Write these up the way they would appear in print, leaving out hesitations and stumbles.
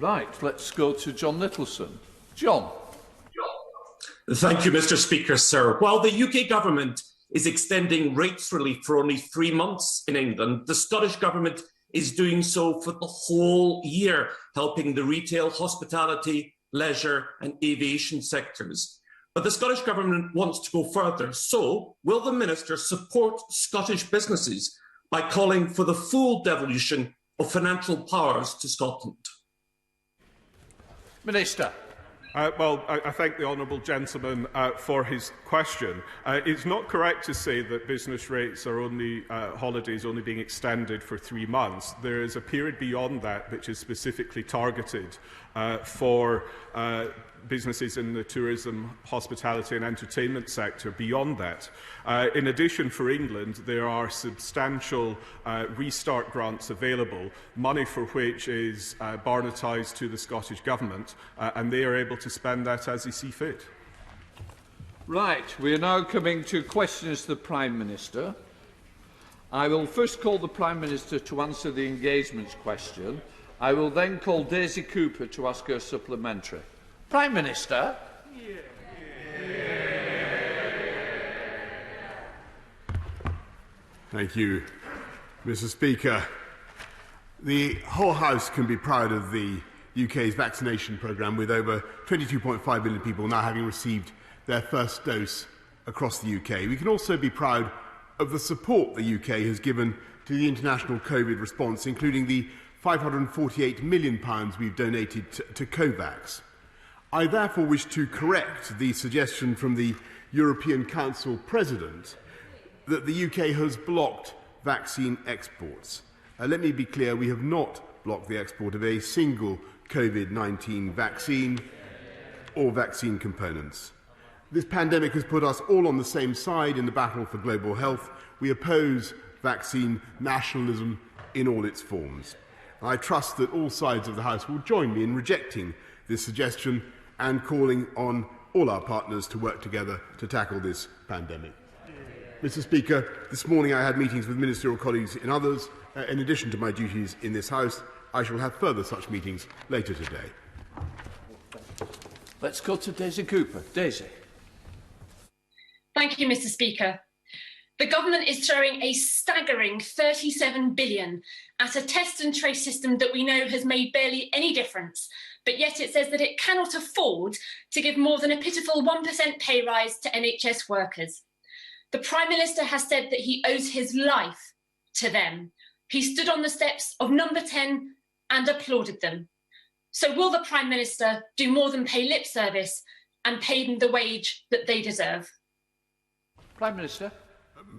Right, let's go to John Nicholson. John. Thank you, Mr. Speaker, sir. While the UK government is extending rates relief for only 3 months in England, the Scottish government is doing so for the whole year, helping the retail, hospitality, leisure and aviation sectors. But the Scottish government wants to go further. So, will the Minister support Scottish businesses by calling for the full devolution of financial powers to Scotland? Minister. I thank the honourable gentleman for his question. It's not correct to say that business rates are only holidays only being extended for 3 months. There is a period beyond that which is specifically targeted for businesses in the tourism, hospitality and entertainment sector beyond that. In addition, for England, there are substantial restart grants available, money for which is barnetised to the Scottish Government, and they are able to spend that as they see fit. Right, we are now coming to questions to the Prime Minister. I will first call the Prime Minister to answer the engagements question. I will then call Daisy Cooper to ask her supplementary. Prime Minister. Thank you, Mr. Speaker. The whole House can be proud of the UK's vaccination programme, with over 22.5 million people now having received their first dose across the UK. We can also be proud of the support the UK has given to the international COVID response, including the £548 million we've donated to COVAX. I therefore wish to correct the suggestion from the European Council President that the UK has blocked vaccine exports. Let me be clear, we have not blocked the export of a single COVID-19 vaccine or vaccine components. This pandemic has put us all on the same side in the battle for global health. We oppose vaccine nationalism in all its forms. I trust that all sides of the House will join me in rejecting this suggestion and calling on all our partners to work together to tackle this pandemic. Mr. Speaker, this morning I had meetings with ministerial colleagues in others. In addition to my duties in this House, I shall have further such meetings later today. Let's go to Daisy Cooper. Daisy. Thank you, Mr. Speaker. The government is throwing a staggering £37 billion at a test and trace system that we know has made barely any difference, but yet it says that it cannot afford to give more than a pitiful 1% pay rise to NHS workers. The Prime Minister has said that he owes his life to them. He stood on the steps of Number 10 and applauded them. So will the Prime Minister do more than pay lip service and pay them the wage that they deserve? Prime Minister.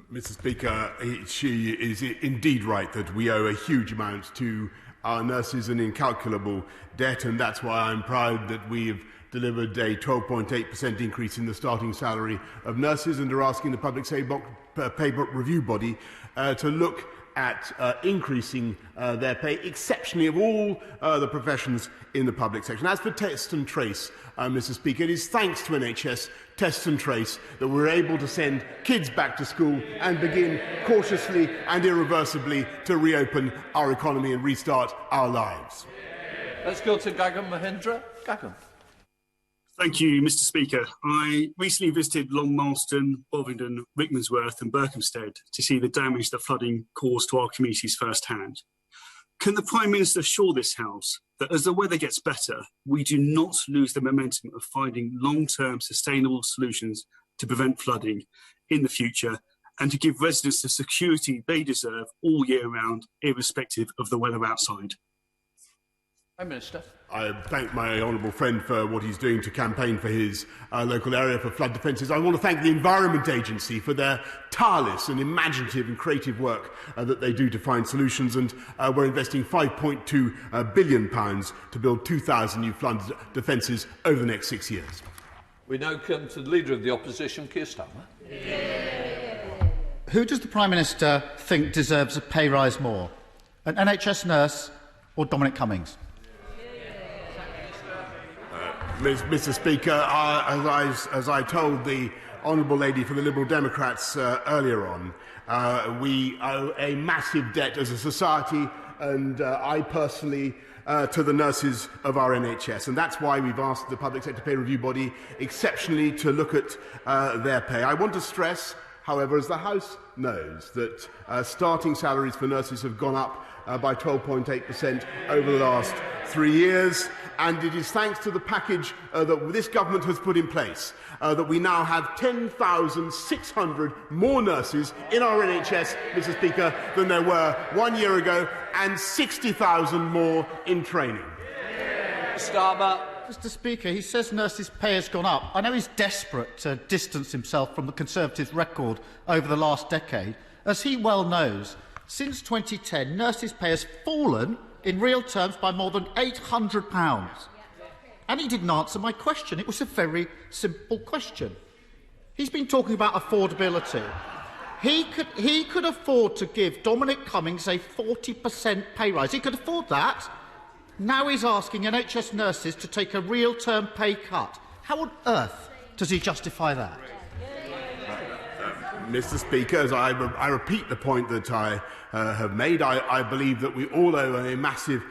Mr. Speaker, she is indeed right that we owe a huge amount to our nurses, an incalculable debt, and that's why I'm proud that we've delivered a 12.8% increase in the starting salary of nurses and are asking the Public Pay Review Body to look at increasing their pay exceptionally of all the professions in the public sector. And as for test and trace, Mr. Speaker, it is thanks to NHS Test and Trace that we're able to send kids back to school and begin cautiously and irreversibly to reopen our economy and restart our lives. Let's go to Gagan Mahindra. Gagan. Thank you, Mr. Speaker. I recently visited Long Marston, Bovingdon, Rickmansworth and Berkhamsted to see the damage that flooding caused to our communities firsthand. Can the Prime Minister assure this House that as the weather gets better, we do not lose the momentum of finding long-term sustainable solutions to prevent flooding in the future and to give residents the security they deserve all year round, irrespective of the weather outside? Prime Minister. I thank my honourable friend for what he's doing to campaign for his local area for flood defences. I want to thank the Environment Agency for their tireless and imaginative and creative work that they do to find solutions, and we're investing £5.2 billion to build 2,000 new flood defences over the next 6 years. We now come to the Leader of the Opposition, Keir Starmer. Who does the Prime Minister think deserves a pay rise more? An NHS nurse or Dominic Cummings? Mr. Speaker, as I told the honourable lady for the Liberal Democrats earlier on, we owe a massive debt as a society and I personally to the nurses of our NHS. And that's why we've asked the Public Sector Pay Review Body exceptionally to look at their pay. I want to stress, however, as the House knows, that starting salaries for nurses have gone up by 12.8% over the last 3 years. And it is thanks to the package that this government has put in place that we now have 10,600 more nurses in our NHS, Mr. Speaker, than there were 1 year ago, and 60,000 more in training. Starmer. Mr. Speaker, he says nurses' pay has gone up. I know he's desperate to distance himself from the Conservatives' record over the last decade. As he well knows, since 2010, nurses' pay has fallen in real terms by more than £800. And he didn't answer my question. It was a very simple question. He's been talking about affordability. He could afford to give Dominic Cummings a 40% pay rise. He could afford that. Now he's asking NHS nurses to take a real-term pay cut. How on earth does he justify that? Mr. Speaker, as I repeat the point that I have made, I believe that we all owe a massive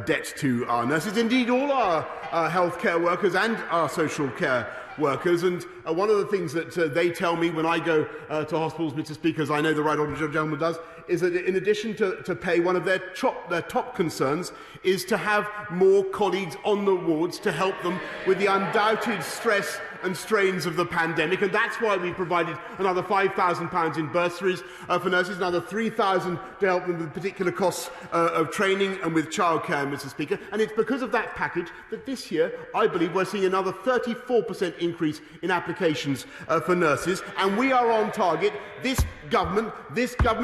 debt to our nurses, indeed all our healthcare workers and our social care workers. And one of the things that they tell me when I go to hospitals, Mr. Speaker, as I know the right honourable gentleman does, is that in addition to pay, one of their top concerns is to have more colleagues on the wards to help them with the undoubted stress and strains of the pandemic, and that's why we provided another £5,000 in bursaries for nurses, another £3,000 to help them with particular costs of training and with childcare, Mr. Speaker. And it's because of that package that this year, I believe, we're seeing another 34% increase in applications for nurses, and we are on target. This government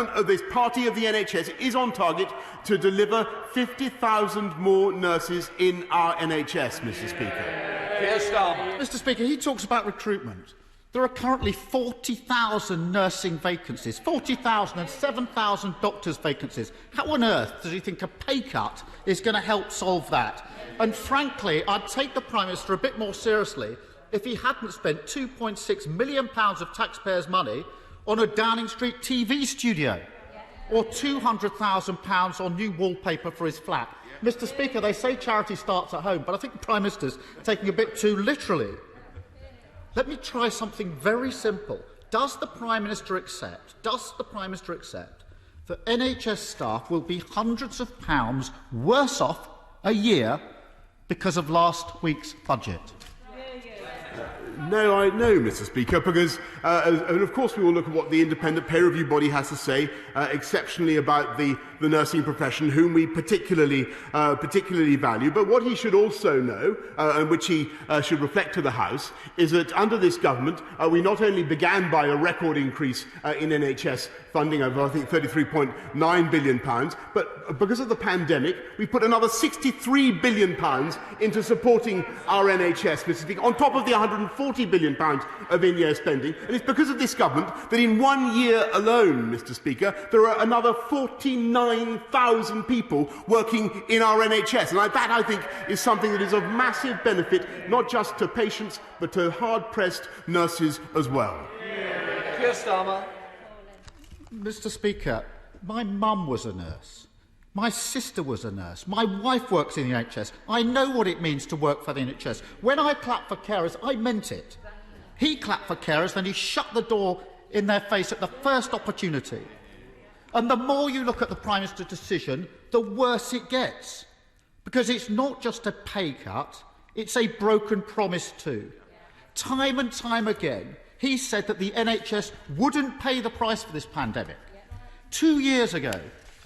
of this party of the NHS is on target to deliver 50,000 more nurses in our NHS, Mr. Speaker. Keir Starmer. Mr. Speaker, he talks about recruitment. There are currently 40,000 nursing vacancies, 40,000 and 7,000 doctors' vacancies. How on earth does he think a pay cut is going to help solve that? And frankly, I'd take the Prime Minister a bit more seriously if he hadn't spent £2.6 million of taxpayers' money on a Downing Street TV studio or £200,000 on new wallpaper for his flat. Mr. Speaker, they say charity starts at home, but I think the Prime Minister's taking a bit too literally. Let me try something very simple. Does the Prime Minister accept that NHS staff will be hundreds of pounds worse off a year because of last week's budget? No, Mr. Speaker, because, and of course we will look at what the independent peer review body has to say exceptionally about the nursing profession, whom we particularly value. But what he should also know, and which he should reflect to the House, is that under this government we not only began by a record increase in NHS funding of, I think, £33.9 billion, but because of the pandemic, we put another £63 billion into supporting our NHS, Mr. Speaker, on top of the £140 billion of in-year spending. And it's because of this government that in 1 year alone, Mr. Speaker, there are another 49,000 people working in our NHS. And that, I think, is something that is of massive benefit, not just to patients, but to hard-pressed nurses as well. Keir Starmer. Mr. Speaker, my mum was a nurse. My sister was a nurse. My wife works in the NHS. I know what it means to work for the NHS. When I clap for carers, I meant it. He clapped for carers, then he shut the door in their face at the first opportunity. And the more you look at the Prime Minister's decision, the worse it gets. Because it's not just a pay cut, it's a broken promise too. Time and time again, he said that the NHS wouldn't pay the price for this pandemic. 2 years ago,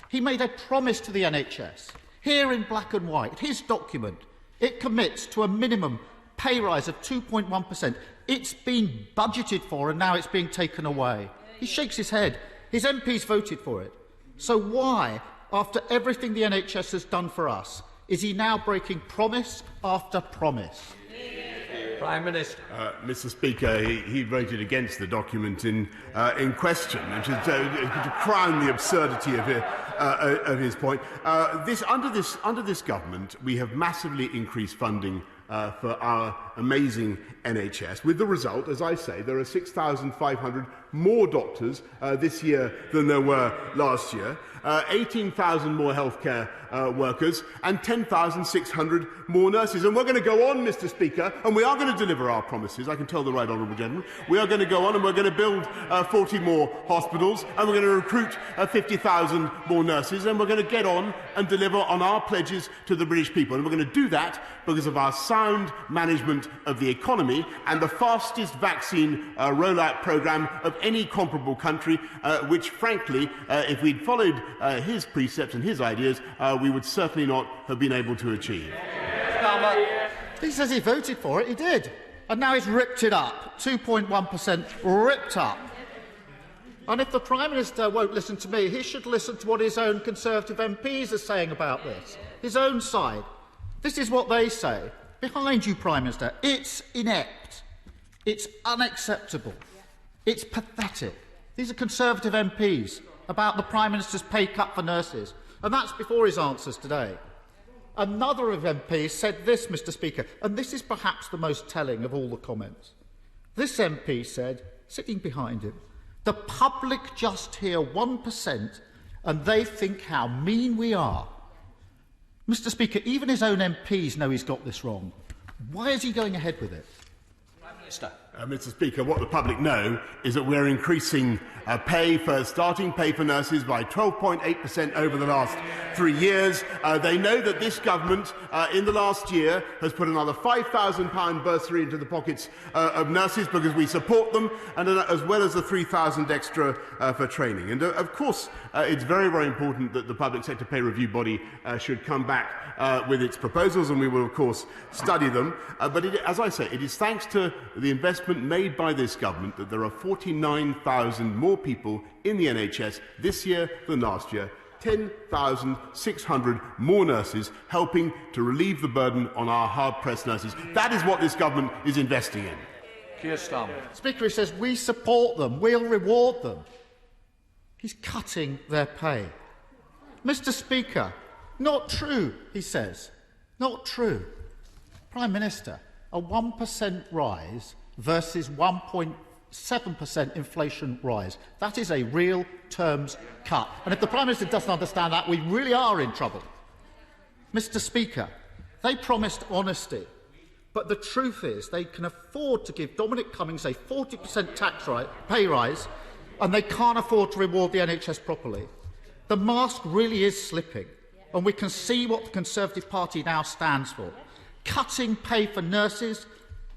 he made a promise to the NHS. Here in black and white, his document, it commits to a minimum pay rise of 2.1%. It's been budgeted for and now it's being taken away. He shakes his head. His MPs voted for it. So why, after everything the NHS has done for us, is he now breaking promise after promise? Prime Minister. Mr. Speaker, he voted against the document in question, which is to crown the absurdity of his point. Under this government, we have massively increased funding for our amazing NHS, with the result, as I say, there are 6,500 more doctors this year than there were last year, 18,000 more healthcare workers and 10,600 more nurses. And we're going to go on, Mr. Speaker, and we are going to deliver our promises. I can tell the right honourable gentleman. We are going to go on and we're going to build 40 more hospitals, and we're going to recruit 50,000 more nurses, and we're going to get on and deliver on our pledges to the British people. And we're going to do that because of our sound management of the economy and the fastest vaccine rollout programme of any comparable country, which, frankly, if we'd followed his precepts and his ideas, we would certainly not have been able to achieve. He says he voted for it, he did. And now he's ripped it up. 2.1% ripped up. And if the Prime Minister won't listen to me, he should listen to what his own Conservative MPs are saying about this. His own side. This is what they say. Behind you, Prime Minister, it's inept. It's unacceptable. It's pathetic. These are Conservative MPs about the Prime Minister's pay cut for nurses. And that's before his answers today. Another of MPs said this, Mr. Speaker, and this is perhaps the most telling of all the comments. This MP said, sitting behind him, the public just hear 1% and they think how mean we are. Mr. Speaker, even his own MPs know he's got this wrong. Why is he going ahead with it? Prime Minister. Mr. Speaker, what the public know is that we're increasing starting pay for nurses by 12.8% over the last 3 years. They know that this government, in the last year, has put another £5,000 bursary into the pockets of nurses because we support them, and as well as the 3,000 extra for training. And of course, it's very, very important that the Public Sector Pay Review body should come back with its proposals, and we will, of course, study them. But as I say, it is thanks to the investment made by this government that there are 49,000 more people in the NHS this year than last year, 10,600 more nurses helping to relieve the burden on our hard-pressed nurses. That is what this government is investing in. Keir Starmer. Speaker, he says, we support them, we'll reward them. He's cutting their pay. Mr. Speaker, not true, he says. Not true. Prime Minister, a 1% rise versus 1.7% inflation rise. That is a real terms cut. And if the Prime Minister doesn't understand that, we really are in trouble. Mr. Speaker, they promised honesty, but the truth is they can afford to give Dominic Cummings a 40% pay rise, and they can't afford to reward the NHS properly. The mask really is slipping, and we can see what the Conservative Party now stands for. Cutting pay for nurses,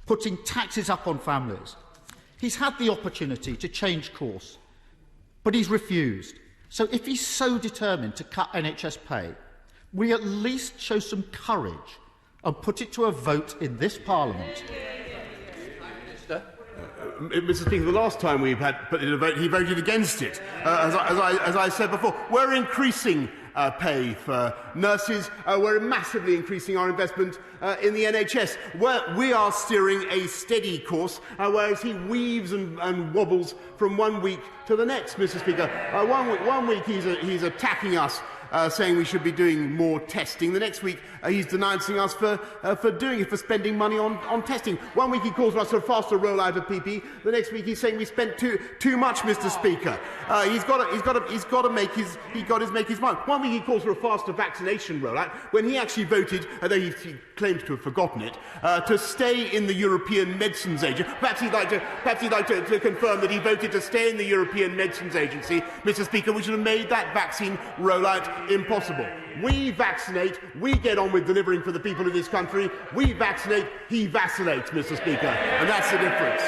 putting taxes up on families. He's had the opportunity to change course, but he's refused. So if he's so determined to cut NHS pay, we at least show some courage and put it to a vote in this Parliament. Mr. Speaker, the last time we had put it to a vote, he voted against it. As I said before, we're increasing pay for nurses. We're massively increasing our investment in the NHS. We are steering a steady course, whereas he weaves and wobbles from one week to the next, Mr. Speaker. One week he's attacking us, saying we should be doing more testing. The next week he's denouncing us for spending money on testing. One week he calls for us for a faster rollout of PP. The next week he's saying we spent too much, Mr. Speaker. He's got to make his mind. One week he calls for a faster vaccination rollout when he actually voted, although he claims to have forgotten it, to stay in the European Medicines Agency. Perhaps he'd like to confirm that he voted to stay in the European Medicines Agency, Mr. Speaker, which would have made that vaccine rollout impossible. We vaccinate, we get on with delivering for the people of this country. We vaccinate, he vacillates, Mr. Speaker, and that's the difference.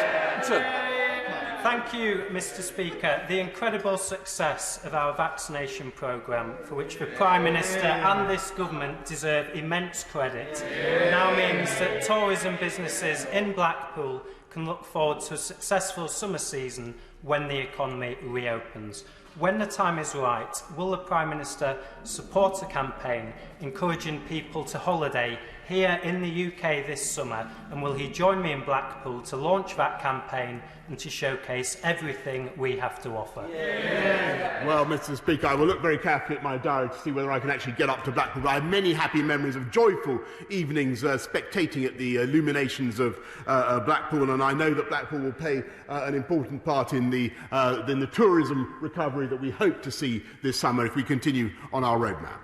Thank you, Mr. Speaker. The incredible success of our vaccination programme, for which the Prime Minister and this government deserve immense credit, now means that tourism businesses in Blackpool can look forward to a successful summer season when the economy reopens. When the time is right, will the Prime Minister support a campaign encouraging people to holiday here in the UK this summer, and will he join me in Blackpool to launch that campaign and to showcase everything we have to offer? Yeah. Well, Mr. Speaker, I will look very carefully at my diary to see whether I can actually get up to Blackpool. But I have many happy memories of joyful evenings spectating at the illuminations of Blackpool, and I know that Blackpool will play an important part in the tourism recovery that we hope to see this summer if we continue on our roadmap.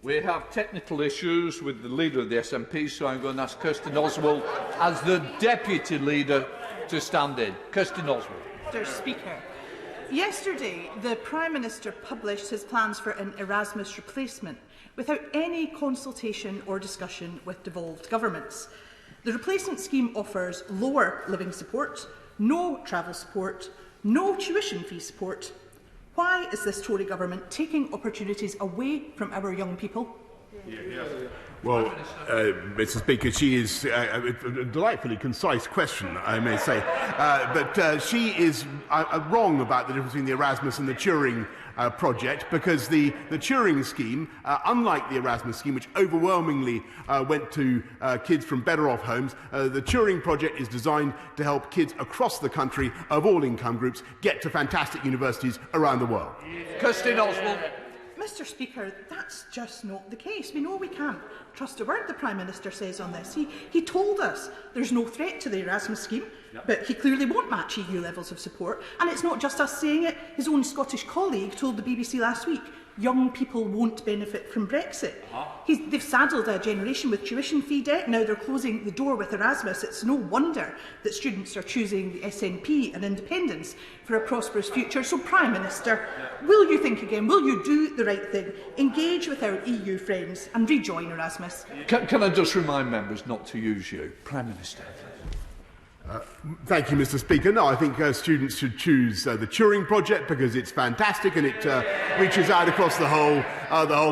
We have technical issues with the leader of the SNP, so I'm going to ask Kirsten Oswald as the deputy leader to stand in. Kirsten Oswald. Mr. Speaker, yesterday the Prime Minister published his plans for an Erasmus replacement without any consultation or discussion with devolved governments. The replacement scheme offers lower living support, no travel support, no tuition fee support. Why is this Tory government taking opportunities away from our young people? Well, Mr. Speaker, she is a delightfully concise question, I may say. But she is wrong about the difference between the Erasmus and the Turing project, because the Turing scheme, unlike the Erasmus scheme, which overwhelmingly went to kids from better off homes, the Turing project is designed to help kids across the country of all income groups get to fantastic universities around the world. Kirsten Oswald. Mr. Speaker, that's just not the case. We know we can't trust a word the Prime Minister says on this. He told us there's no threat to the Erasmus scheme, but he clearly won't match EU levels of support. And it's not just us saying it. His own Scottish colleague told the BBC last week young people won't benefit from Brexit. They've saddled a generation with tuition fee debt. Now they're closing the door with Erasmus. It's no wonder that students are choosing the SNP and independence for a prosperous future. So, Prime Minister, will you think again? Will you do the right thing? Engage with our EU friends and rejoin Erasmus? Can I just remind members not to use you? Prime Minister. Thank you, Mr. Speaker. No, I think students should choose the Turing project because it's fantastic and it reaches out across the whole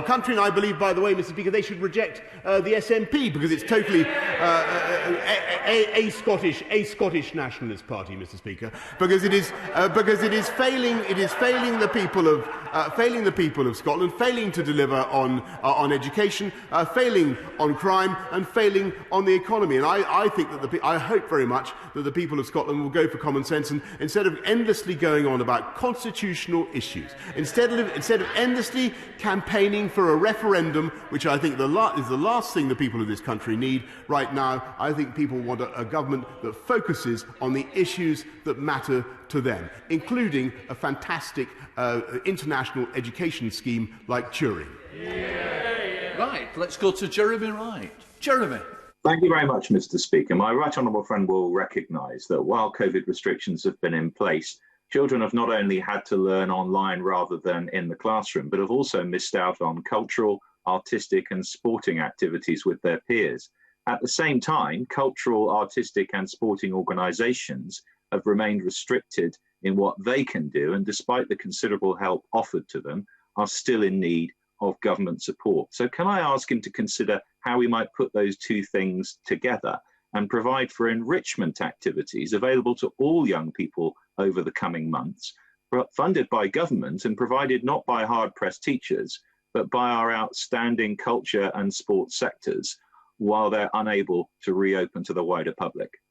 country. And I believe, by the way, Mr. Speaker, they should reject the SNP because it's totally a Scottish nationalist party, Mr. Speaker, because it is failing the people of Scotland, failing to deliver on education, failing on crime, and failing on the economy. And I think that I hope very much that the people of Scotland will go for common sense, and instead of endlessly going on about constitutional issues, instead of endlessly campaigning for a referendum, which I think is the last thing the people of this country need right now, I think people want a government that focuses on the issues that matter to them, including a fantastic international education scheme like Turing. Right, let's go to Jeremy Wright. Jeremy. Thank you very much, Mr. Speaker. My right honourable friend will recognise that while COVID restrictions have been in place, children have not only had to learn online rather than in the classroom, but have also missed out on cultural, artistic and sporting activities with their peers. At the same time, cultural, artistic and sporting organisations have remained restricted in what they can do, and despite the considerable help offered to them, are still in need of government support. So can I ask him to consider how we might put those two things together and provide for enrichment activities available to all young people over the coming months, funded by government and provided not by hard-pressed teachers, but by our outstanding culture and sports sectors, while they're unable to reopen to the wider public?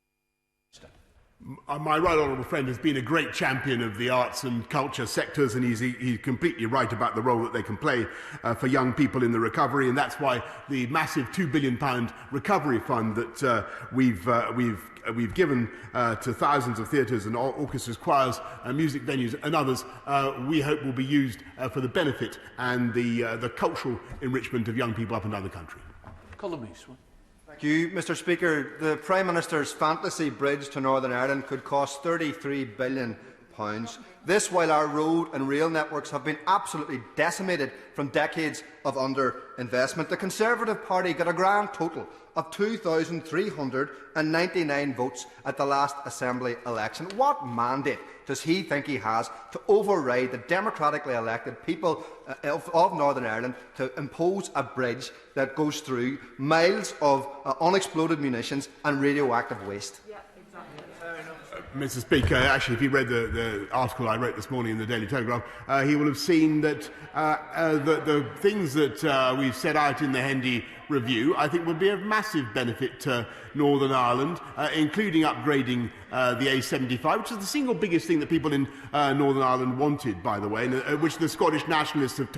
My right honourable friend has been a great champion of the arts and culture sectors, and he's completely right about the role that they can play for young people in the recovery, and that's why the massive £2 billion recovery fund that we've given to thousands of theatres and orchestras, choirs, music venues and others, we hope will be used for the benefit and the cultural enrichment of young people up and down the country. Colin. Thank you, Mr. Speaker. The Prime Minister's fantasy bridge to Northern Ireland could cost £33 billion. This while our road and rail networks have been absolutely decimated from decades of underinvestment. The Conservative Party got a grand total of 2,399 votes at the last Assembly election. What mandate does he think he has to override the democratically elected people of Northern Ireland to impose a bridge that goes through miles of unexploded munitions and radioactive waste? Mr. Speaker, actually, if he read the article I wrote this morning in the Daily Telegraph, he will have seen that the things that we've set out in the Hendy review, I think, would be of massive benefit to Northern Ireland, including upgrading the A75, which is the single biggest thing that people in Northern Ireland wanted, by the way, and which the Scottish Nationalists have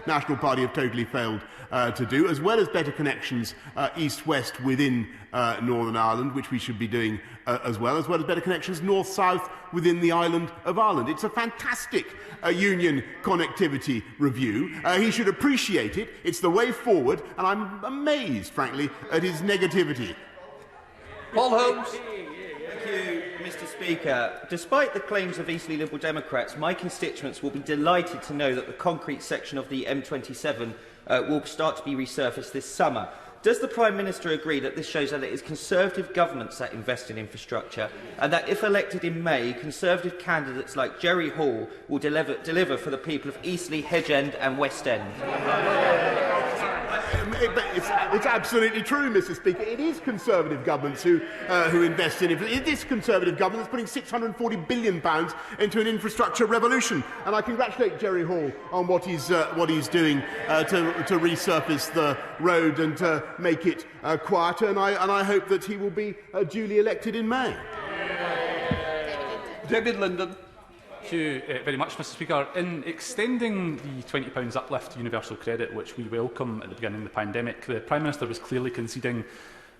National Party have totally failed to do, as well as better connections east-west within Northern Ireland, which we should be doing as well as better connections north-south within the island of Ireland. It's a fantastic union connectivity review. He should appreciate it. It's the way forward, and I'm amazed, frankly, at his negativity. Paul Holmes. Thank you, Mr. Speaker. Despite the claims of Eastleigh Liberal Democrats, my constituents will be delighted to know that the concrete section of the M27 will start to be resurfaced this summer. Does the Prime Minister agree that this shows that it is Conservative governments that invest in infrastructure, and that if elected in May, Conservative candidates like Jerry Hall will deliver for the people of Eastleigh, Hedge End and West End? It's absolutely true, Mr. Speaker. It is Conservative governments who invest in it. It is Conservative government that's putting £640 billion into an infrastructure revolution. And I congratulate Jerry Hall on what he's doing to resurface the road and to make it quieter. And I hope that he will be duly elected in May. David Linden. Thank you very much, Mr. Speaker. In extending the £20 uplift to universal credit, which we welcome at the beginning of the pandemic, the Prime Minister was clearly conceding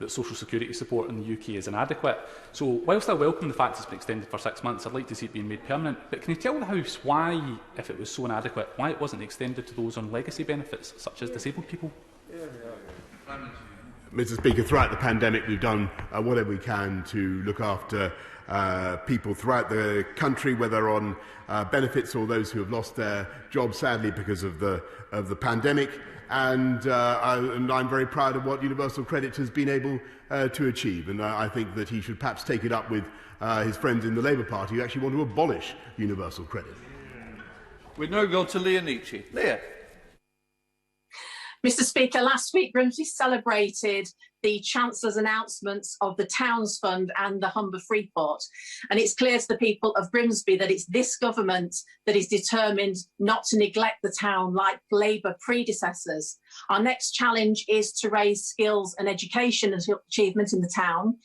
that social security support in the UK is inadequate. So, whilst I welcome the fact it's been extended for 6 months, I'd like to see it being made permanent. But can you tell the House why, if it was so inadequate, why it wasn't extended to those on legacy benefits, such as disabled people? Mr. Speaker, throughout the pandemic, we've done whatever we can to look after people throughout the country, whether on benefits or those who have lost their jobs, sadly, because of the pandemic. And I'm very proud of what Universal Credit has been able to achieve. And I think that he should perhaps take it up with his friends in the Labour Party who actually want to abolish Universal Credit. We now go to Leah Nietzsche. Leah. Mr. Speaker, last week Grimsby celebrated the Chancellor's announcements of the Towns Fund and the Humber Freeport. And it's clear to the people of Grimsby that it's this government that is determined not to neglect the town like Labour predecessors. Our next challenge is to raise skills and education achievement in the town.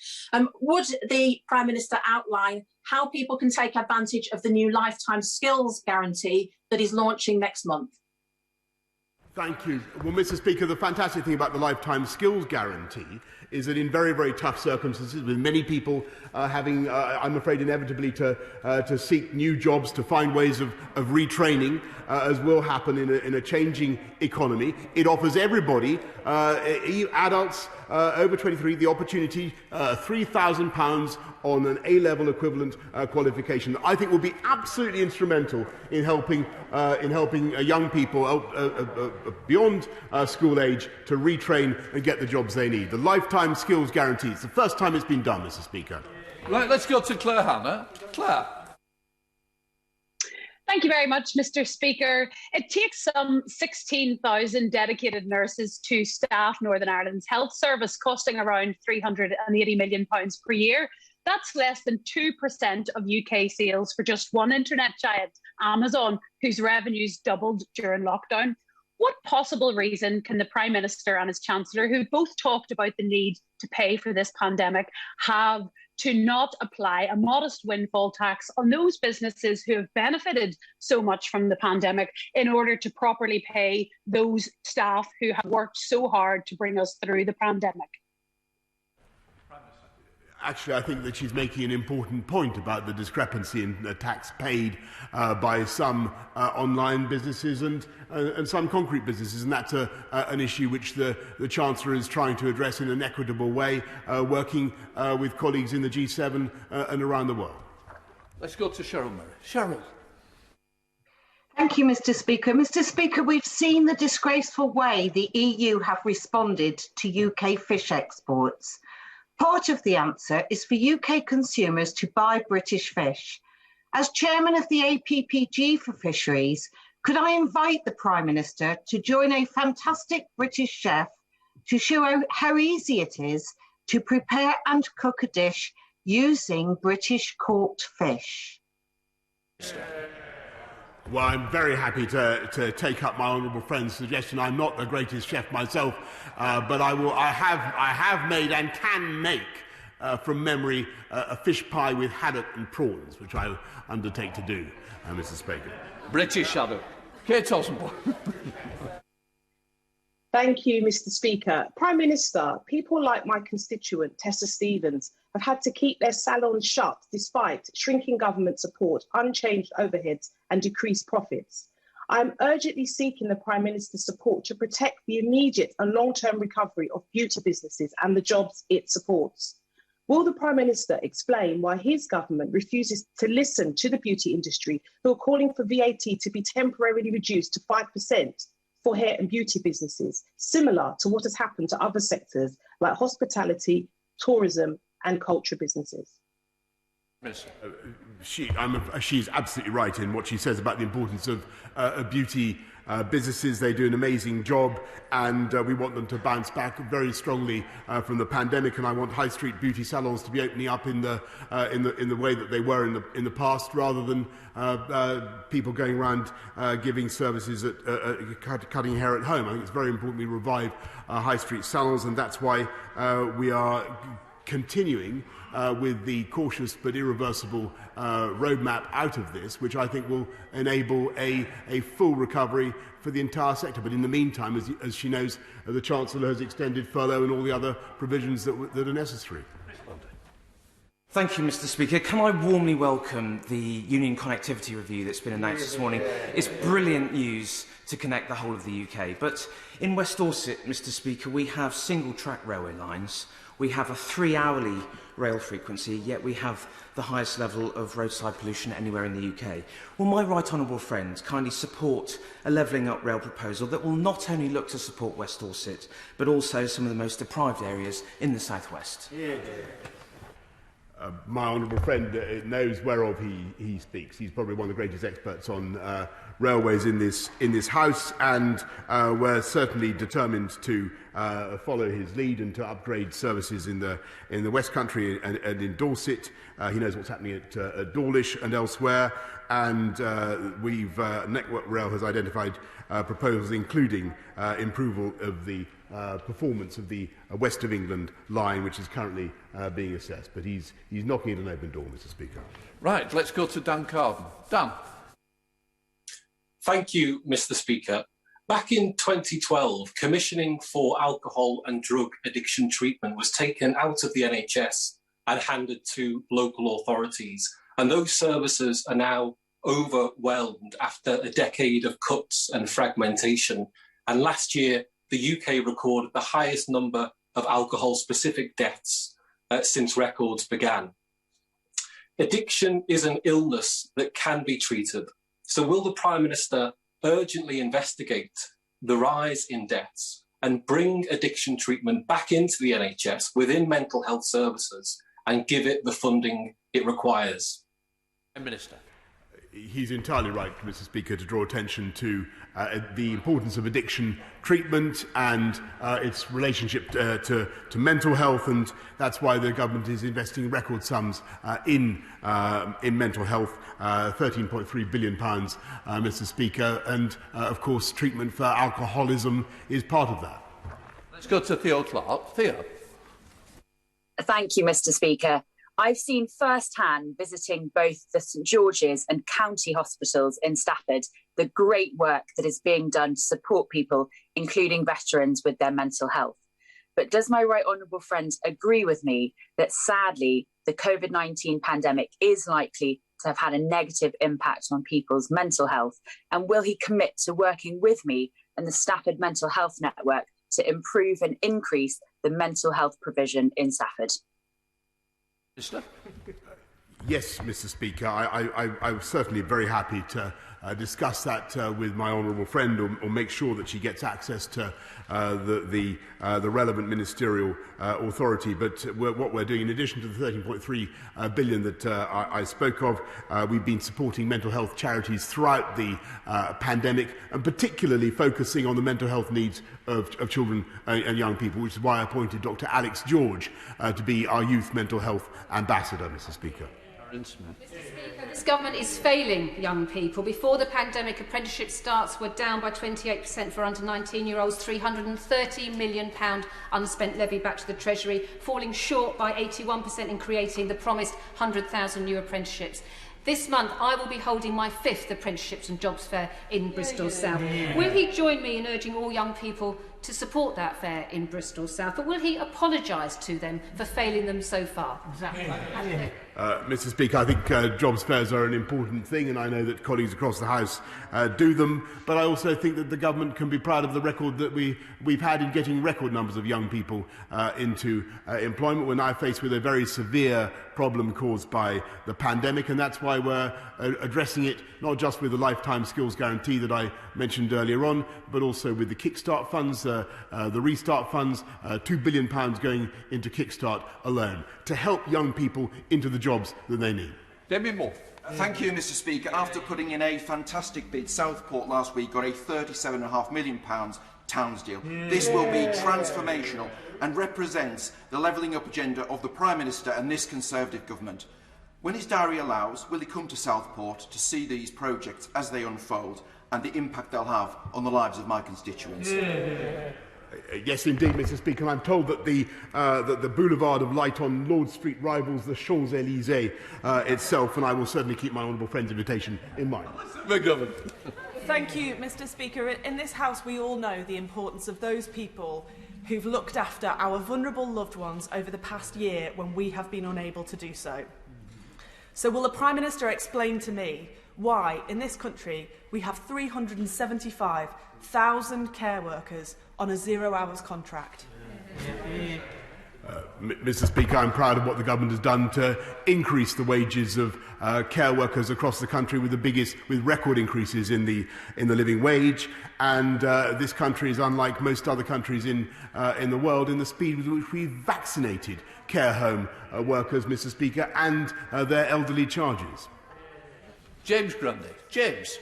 Would the Prime Minister outline how people can take advantage of the new lifetime skills guarantee that is launching next month? Thank you. Well, Mr. Speaker, the fantastic thing about the Lifetime Skills Guarantee is that in very, very tough circumstances, with many people having, I'm afraid, inevitably to seek new jobs, to find ways of retraining, as will happen in a changing economy, it offers everybody, adults over 23, the opportunity, £3,000 on an A-level equivalent qualification. I think will be absolutely instrumental in helping young people beyond school age to retrain and get the jobs they need. The Lifetime Skills Guarantee. It's the first time it's been done, Mr. Speaker. Right, let's go to Claire Hanna. Claire. Thank you very much, Mr. Speaker. It takes some 16,000 dedicated nurses to staff Northern Ireland's health service, costing around £380 million per year. That's less than 2% of UK sales for just one internet giant, Amazon, whose revenues doubled during lockdown. What possible reason can the Prime Minister and his Chancellor, who both talked about the need to pay for this pandemic, have to not apply a modest windfall tax on those businesses who have benefited so much from the pandemic in order to properly pay those staff who have worked so hard to bring us through the pandemic? Actually, I think that she's making an important point about the discrepancy in the tax paid by some online businesses and some concrete businesses, and that's an issue which the Chancellor is trying to address in an equitable way, working with colleagues in the G7 and around the world. Let's go to Cheryl Murray. Cheryl. Thank you, Mr. Speaker. Mr. Speaker, we've seen the disgraceful way the EU have responded to UK fish exports. Part of the answer is for UK consumers to buy British fish. As chairman of the APPG for Fisheries, could I invite the Prime Minister to join a fantastic British chef to show how easy it is to prepare and cook a dish using British caught fish? Well, I'm very happy to take up my honourable friend's suggestion. I'm not the greatest chef myself, but I have made and can make, from memory, a fish pie with haddock and prawns, which I undertake to do, Mr. Speaker. British haddock. Kate Osborne. Thank you, Mr. Speaker. Prime Minister, people like my constituent, Tessa Stevens, have had to keep their salons shut despite shrinking government support, unchanged overheads and decreased profits. I am urgently seeking the Prime Minister's support to protect the immediate and long-term recovery of beauty businesses and the jobs it supports. Will the Prime Minister explain why his government refuses to listen to the beauty industry, who are calling for VAT to be temporarily reduced to 5% for hair and beauty businesses, similar to what has happened to other sectors like hospitality, tourism and culture businesses? She's absolutely right in what she says about the importance of beauty businesses. They do an amazing job, and we want them to bounce back very strongly from the pandemic. And I want high street beauty salons to be opening up in the way that they were in the past, rather than people going around giving services at cutting hair at home. I think it's very important we revive high street salons, and that's why we are continuing with the cautious but irreversible roadmap out of this, which I think will enable a full recovery for the entire sector. But in the meantime, as she knows, the Chancellor has extended furlough and all the other provisions that are necessary. Thank you, Mr. Speaker. Can I warmly welcome the Union Connectivity Review that's been announced this morning? It's brilliant news to connect the whole of the UK. But in West Dorset, Mr. Speaker, we have single-track railway lines. We have a 3-hourly rail frequency, yet we have the highest level of roadside pollution anywhere in the UK. Will my right honourable friend kindly support a levelling up rail proposal that will not only look to support West Dorset, but also some of the most deprived areas in the South West? My honourable friend knows whereof he speaks. He's probably one of the greatest experts on railways in this House, and we're certainly determined to follow his lead and to upgrade services in the West Country and in Dorset. He knows what's happening at Dawlish and elsewhere, and Network Rail has identified proposals including improvement of the performance of the West of England line, which is currently being assessed. But he's knocking at an open door, Mr. Speaker. Right, let's go to Dan Carden. Dan. Thank you, Mr. Speaker. Back in 2012, commissioning for alcohol and drug addiction treatment was taken out of the NHS and handed to local authorities. And those services are now overwhelmed after a decade of cuts and fragmentation. And last year, the UK recorded the highest number of alcohol-specific deaths since records began. Addiction is an illness that can be treated. So will the Prime Minister urgently investigate the rise in deaths and bring addiction treatment back into the NHS within mental health services and give it the funding it requires? Minister. He's entirely right, Mr. Speaker, to draw attention to the importance of addiction treatment and its relationship to mental health, and that's why the government is investing record sums in mental health, £13.3 billion, Mr. Speaker, and of course treatment for alcoholism is part of that. Let's go to Theo Clark. Theo. Thank you, Mr. Speaker. I've seen firsthand, visiting both the St George's and county hospitals in Stafford, the great work that is being done to support people, including veterans, with their mental health. But does my right honourable friend agree with me that sadly the COVID-19 pandemic is likely to have had a negative impact on people's mental health? And will he commit to working with me and the Stafford Mental Health Network to improve and increase the mental health provision in Stafford? Yes, Mr. Speaker. I was certainly very happy to discuss that with my honourable friend, or make sure that she gets access to the relevant ministerial authority. But what we're doing, in addition to the £13.3 billion that I spoke of, we've been supporting mental health charities throughout the pandemic, and particularly focusing on the mental health needs of children and young people, which is why I appointed Dr. Alex George to be our youth mental health ambassador, Mr. Speaker. This government is failing young people. Before the pandemic, apprenticeship starts were down by 28% for under 19-year-olds, £330 million unspent levy back to the Treasury, falling short by 81% in creating the promised 100,000 new apprenticeships. This month, I will be holding my 5th Apprenticeships and Jobs Fair in Bristol South. Will he join me in urging all young people to support that fair in Bristol South, but will he apologise to them for failing them so far? Mr. Speaker, I think jobs fairs are an important thing, and I know that colleagues across the House do them, but I also think that the government can be proud of the record that we've had in getting record numbers of young people into employment. We're now faced with a very severe problem caused by the pandemic, and that's why we're addressing it not just with the lifetime skills guarantee that I mentioned earlier on, but also with the Kickstart funds, the Restart funds, £2 billion going into Kickstart alone to help young people into the jobs that they need. Demi Moore. Thank you, Mr. Speaker. After putting in a fantastic bid, Southport last week got a £37.5 million Towns deal. This will be transformational and represents the levelling up agenda of the Prime Minister and this Conservative government. When his diary allows, will he come to Southport to see these projects as they unfold and the impact they'll have on the lives of my constituents? Yes, indeed, Mr. Speaker. I'm told that the Boulevard of Light on Lord Street rivals the Champs-Élysées itself, and I will certainly keep my honourable friend's invitation in mind. McGovern. Thank you, Mr. Speaker. In this House, we all know the importance of those people who've looked after our vulnerable loved ones over the past year when we have been unable to do so. So will the Prime Minister explain to me why, in this country, we have 375,000 care workers on a 0 hours contract? Mr. Speaker, I'm proud of what the government has done to increase the wages of care workers across the country, with record increases in the living wage. And this country is unlike most other countries in the world in the speed with which we've vaccinated care home workers, Mr. Speaker, and their elderly charges. James Grundy. James.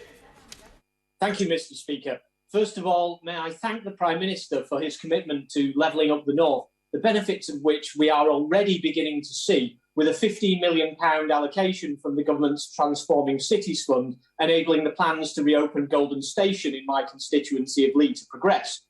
Thank you, Mr. Speaker. First of all, may I thank the Prime Minister for his commitment to levelling up the North, the benefits of which we are already beginning to see, with a £15 million allocation from the government's Transforming Cities Fund, enabling the plans to reopen Golden Station in my constituency of Lee to progress.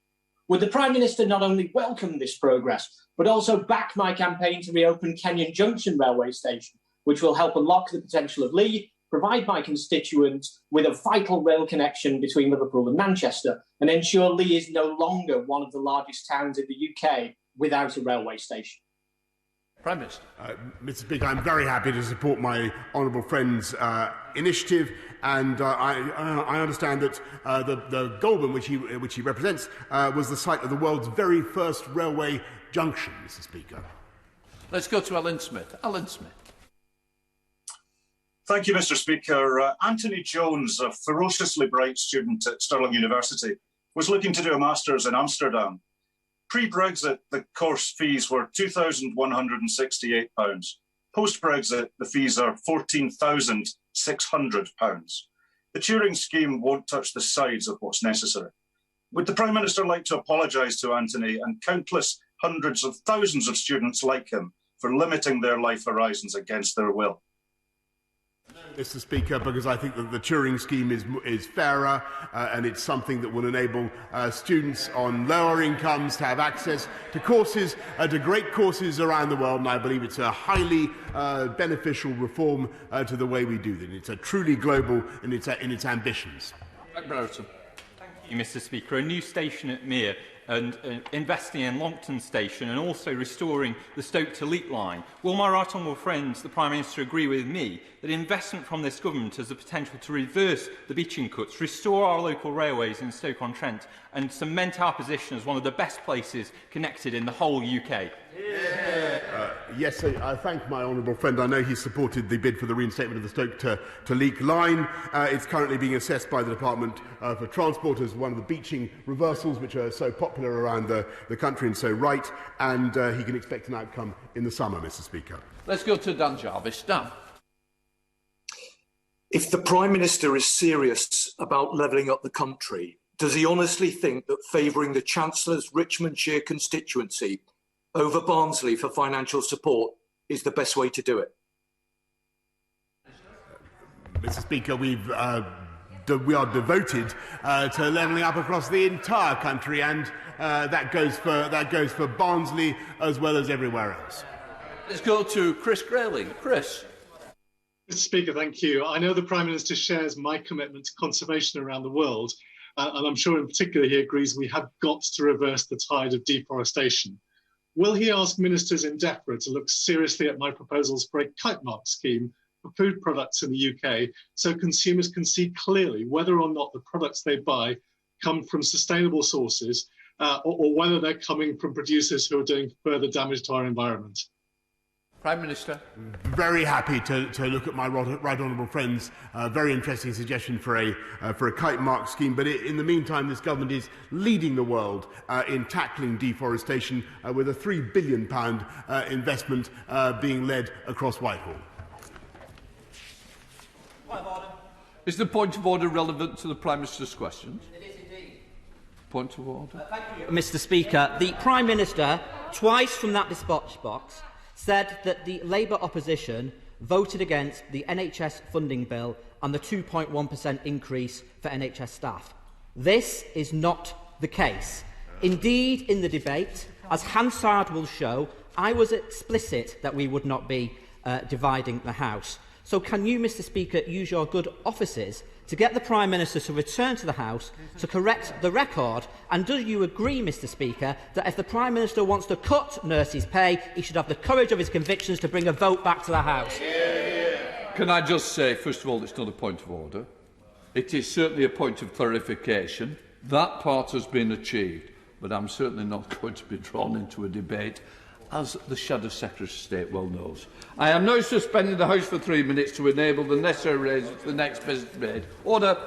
Would the Prime Minister not only welcome this progress, but also back my campaign to reopen Kenyon Junction railway station, which will help unlock the potential of Lee, provide my constituents with a vital rail connection between Liverpool and Manchester, and ensure Lee is no longer one of the largest towns in the UK without a railway station? Prime Minister. Mr. Speaker, I'm very happy to support my honourable friend's initiative, and I understand that the Goulburn, which he represents, was the site of the world's very first railway junction, Mr. Speaker. Let's go to Alan Smith. Alan Smith. Thank you, Mr. Speaker. Anthony Jones, a ferociously bright student at Stirling University, was looking to do a master's in Amsterdam. Pre-Brexit, the course fees were £2,168. Post-Brexit, the fees are £14,600. The Turing scheme won't touch the sides of what's necessary. Would the Prime Minister like to apologise to Anthony and countless hundreds of thousands of students like him for limiting their life horizons against their will? Mr. Speaker, because I think that the Turing scheme is fairer and it's something that will enable students on lower incomes to have access to courses, to great courses around the world, and I believe it's a highly beneficial reform to the way we do that. It's a truly global in its ambitions. Thank you, Mr. Speaker. A new station at Mere and investing in Longton Station and also restoring the Stoke to Leek line. Will my right honourable friends, the Prime Minister, agree with me that investment from this government has the potential to reverse the beaching cuts, restore our local railways in Stoke-on-Trent and cement our position as one of the best places connected in the whole UK? Yes, I thank my honourable friend. I know he supported the bid for the reinstatement of the Stoke to Leek line. It's currently being assessed by the Department for Transport as one of the beaching reversals, which are so popular around the country and so right, and he can expect an outcome in the summer, Mr. Speaker. Let's go to Dan Jarvis. Dan. If the Prime Minister is serious about levelling up the country, does he honestly think that favouring the Chancellor's Richmondshire constituency over Barnsley for financial support is the best way to do it? Mr. Speaker, we are devoted to levelling up across the entire country, and that goes for Barnsley as well as everywhere else. Let's go to Chris Grayling. Chris. Mr. Speaker, thank you. I know the Prime Minister shares my commitment to conservation around the world, and I'm sure in particular he agrees we have got to reverse the tide of deforestation. Will he ask ministers in DEFRA to look seriously at my proposals for a kite mark scheme for food products in the UK so consumers can see clearly whether or not the products they buy come from sustainable sources or whether they're coming from producers who are doing further damage to our environment? Prime Minister. Very happy to look at my right honourable friend's very interesting suggestion for a kite mark scheme. But in the meantime, this government is leading the world in tackling deforestation with a £3 billion investment being led across Whitehall. Is the point of order relevant to the Prime Minister's questions? It is indeed. Point of order. Thank you, Mr. Speaker. The Prime Minister, twice from that dispatch box, said that the Labour opposition voted against the NHS funding bill and the 2.1% increase for NHS staff. This is not the case. Indeed, in the debate, as Hansard will show, I was explicit that we would not be dividing the House. So can you, Mr. Speaker, use your good offices to get the Prime Minister to return to the House to correct the record? And do you agree, Mr. Speaker, that if the Prime Minister wants to cut nurses' pay, he should have the courage of his convictions to bring a vote back to the House? Can I just say, first of all, it's not a point of order. It is certainly a point of clarification. That part has been achieved, but I'm certainly not going to be drawn into a debate, as the Shadow Secretary of State well knows. I am now suspending the House for 3 minutes to enable the necessary arrangements for the next business made. Order.